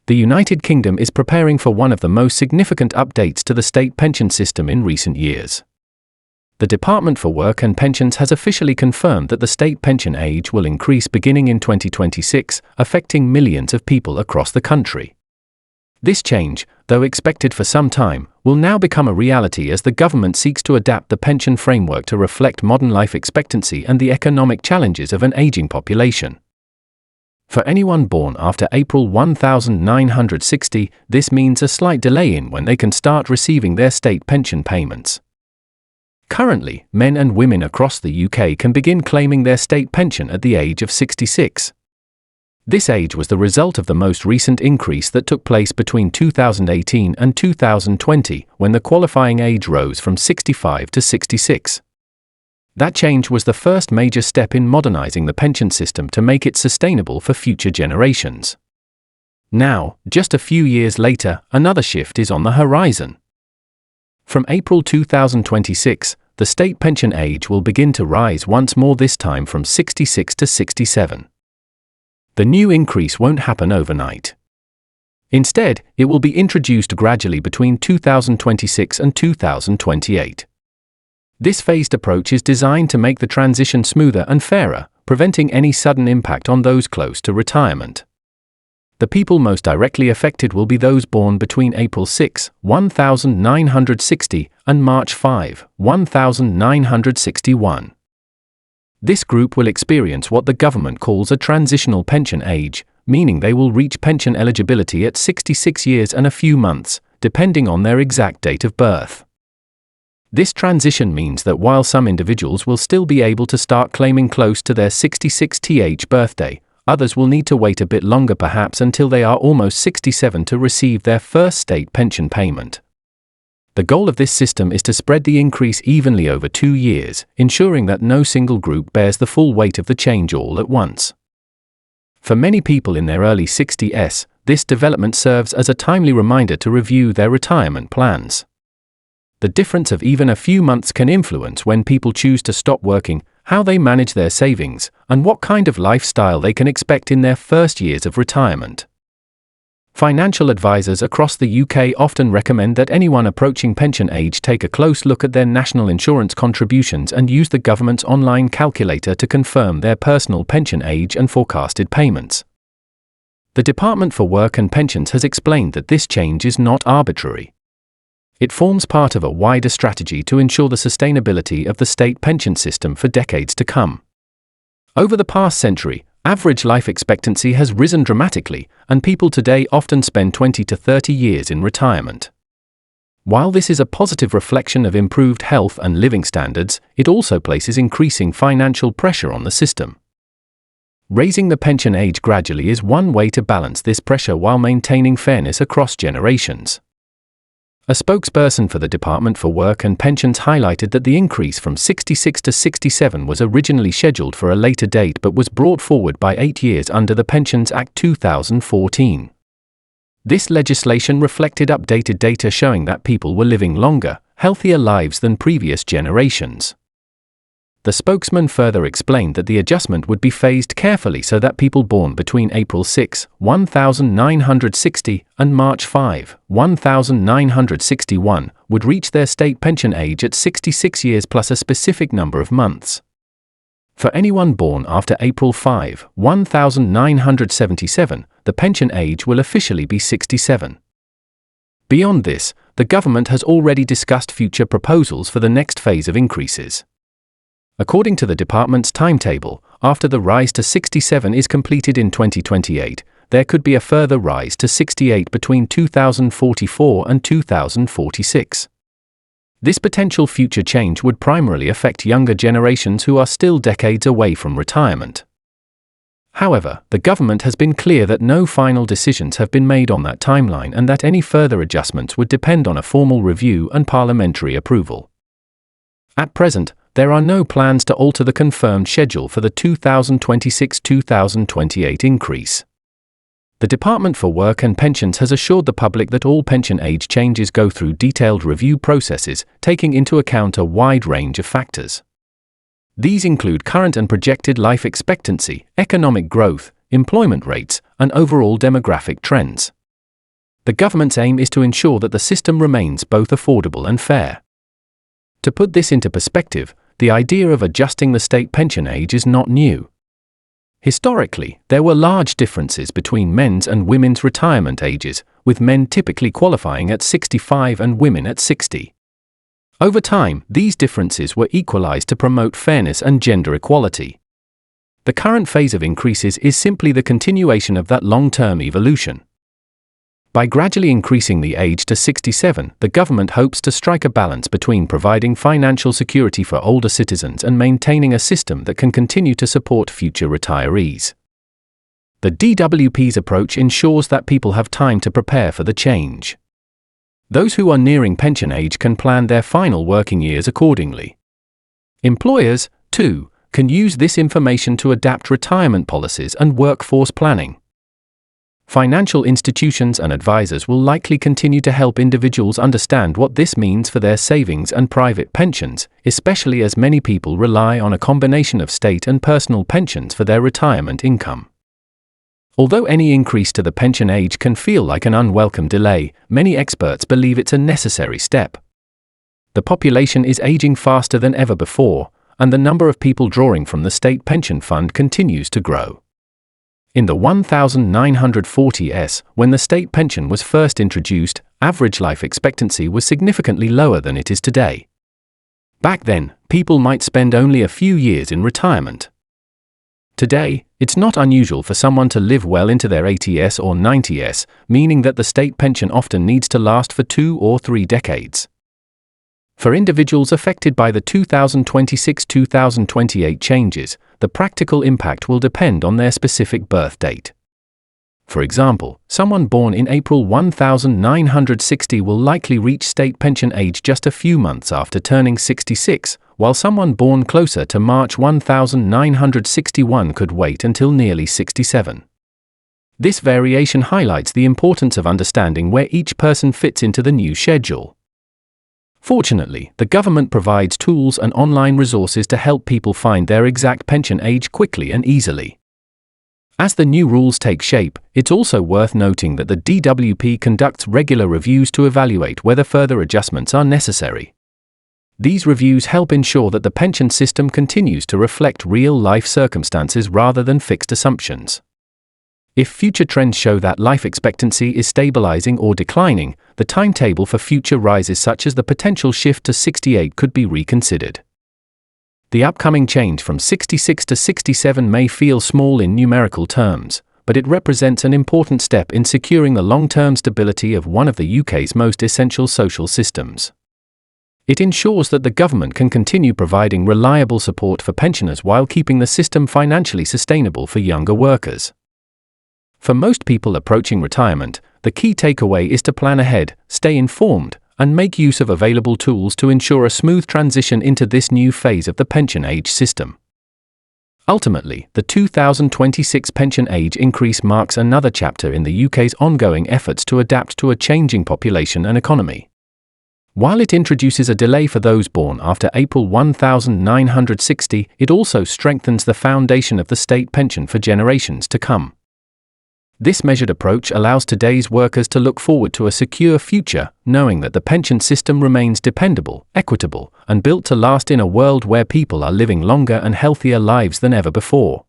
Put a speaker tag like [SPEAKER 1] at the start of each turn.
[SPEAKER 1] The United Kingdom is preparing for one of the most significant updates to the state pension system in recent years. The Department for Work and Pensions has officially confirmed that the state pension age will increase beginning in 2026, affecting millions of people across the country. This change, though expected for some time, will now become a reality as the government seeks to adapt the pension framework to reflect modern life expectancy and the economic challenges of an aging population. For anyone born after April 1960, this means a slight delay in when they can start receiving their state pension payments. Currently, men and women across the UK can begin claiming their state pension at the age of 66. This age was the result of the most recent increase that took place between 2018 and 2020, when the qualifying age rose from 65 to 66. That change was the first major step in modernizing the pension system to make it sustainable for future generations. Now, just a few years later, another shift is on the horizon. From April 2026, the state pension age will begin to rise once more, this time from 66 to 67. The new increase won't happen overnight. Instead, it will be introduced gradually between 2026 and 2028. This phased approach is designed to make the transition smoother and fairer, preventing any sudden impact on those close to retirement. The people most directly affected will be those born between April 6, 1960 and March 5, 1961. This group will experience what the government calls a transitional pension age, meaning they will reach pension eligibility at 66 years and a few months, depending on their exact date of birth. This transition means that while some individuals will still be able to start claiming close to their 66th birthday, others will need to wait a bit longer, perhaps until they are almost 67, to receive their first state pension payment. The goal of this system is to spread the increase evenly over 2 years, ensuring that no single group bears the full weight of the change all at once. For many people in their early 60s, this development serves as a timely reminder to review their retirement plans. The difference of even a few months can influence when people choose to stop working, how they manage their savings, and what kind of lifestyle they can expect in their first years of retirement. Financial advisors across the UK often recommend that anyone approaching pension age take a close look at their national insurance contributions and use the government's online calculator to confirm their personal pension age and forecasted payments. The Department for Work and Pensions has explained that this change is not arbitrary. It forms part of a wider strategy to ensure the sustainability of the state pension system for decades to come. Over the past century, average life expectancy has risen dramatically, and people today often spend 20 to 30 years in retirement. While this is a positive reflection of improved health and living standards, it also places increasing financial pressure on the system. Raising the pension age gradually is one way to balance this pressure while maintaining fairness across generations. A spokesperson for the Department for Work and Pensions highlighted that the increase from 66 to 67 was originally scheduled for a later date but was brought forward by 8 years under the Pensions Act 2014. This legislation reflected updated data showing that people were living longer, healthier lives than previous generations. The spokesman further explained that the adjustment would be phased carefully so that people born between April 6, 1960 and March 5, 1961 would reach their state pension age at 66 years plus a specific number of months. For anyone born after April 5, 1977, the pension age will officially be 67. Beyond this, the government has already discussed future proposals for the next phase of increases. According to the department's timetable, after the rise to 67 is completed in 2028, there could be a further rise to 68 between 2044 and 2046. This potential future change would primarily affect younger generations who are still decades away from retirement. However, the government has been clear that no final decisions have been made on that timeline and that any further adjustments would depend on a formal review and parliamentary approval. At present, there are no plans to alter the confirmed schedule for the 2026-2028 increase. The Department for Work and Pensions has assured the public that all pension age changes go through detailed review processes, taking into account a wide range of factors. These include current and projected life expectancy, economic growth, employment rates, and overall demographic trends. The government's aim is to ensure that the system remains both affordable and fair. To put this into perspective, the idea of adjusting the state pension age is not new. Historically, there were large differences between men's and women's retirement ages, with men typically qualifying at 65 and women at 60. Over time, these differences were equalized to promote fairness and gender equality. The current phase of increases is simply the continuation of that long-term evolution. By gradually increasing the age to 67, the government hopes to strike a balance between providing financial security for older citizens and maintaining a system that can continue to support future retirees. The DWP's approach ensures that people have time to prepare for the change. Those who are nearing pension age can plan their final working years accordingly. Employers, too, can use this information to adapt retirement policies and workforce planning. Financial institutions and advisors will likely continue to help individuals understand what this means for their savings and private pensions, especially as many people rely on a combination of state and personal pensions for their retirement income. Although any increase to the pension age can feel like an unwelcome delay, many experts believe it's a necessary step. The population is aging faster than ever before, and the number of people drawing from the state pension fund continues to grow. In the 1940s, when the state pension was first introduced, average life expectancy was significantly lower than it is today. Back then, people might spend only a few years in retirement. Today, it's not unusual for someone to live well into their 80s or 90s, meaning that the state pension often needs to last for 2 or 3 decades. For individuals affected by the 2026-2028 changes, the practical impact will depend on their specific birth date. For example, someone born in April 1960 will likely reach state pension age just a few months after turning 66, while someone born closer to March 1961 could wait until nearly 67. This variation highlights the importance of understanding where each person fits into the new schedule. Fortunately, the government provides tools and online resources to help people find their exact pension age quickly and easily. As the new rules take shape, it's also worth noting that the DWP conducts regular reviews to evaluate whether further adjustments are necessary. These reviews help ensure that the pension system continues to reflect real-life circumstances rather than fixed assumptions. If future trends show that life expectancy is stabilizing or declining, the timetable for future rises such as the potential shift to 68 could be reconsidered. The upcoming change from 66 to 67 may feel small in numerical terms, but it represents an important step in securing the long-term stability of one of the UK's most essential social systems. It ensures that the government can continue providing reliable support for pensioners while keeping the system financially sustainable for younger workers. For most people approaching retirement, the key takeaway is to plan ahead, stay informed, and make use of available tools to ensure a smooth transition into this new phase of the pension age system. Ultimately, the 2026 pension age increase marks another chapter in the UK's ongoing efforts to adapt to a changing population and economy. While it introduces a delay for those born after April 1960, it also strengthens the foundation of the state pension for generations to come. This measured approach allows today's workers to look forward to a secure future, knowing that the pension system remains dependable, equitable, and built to last in a world where people are living longer and healthier lives than ever before.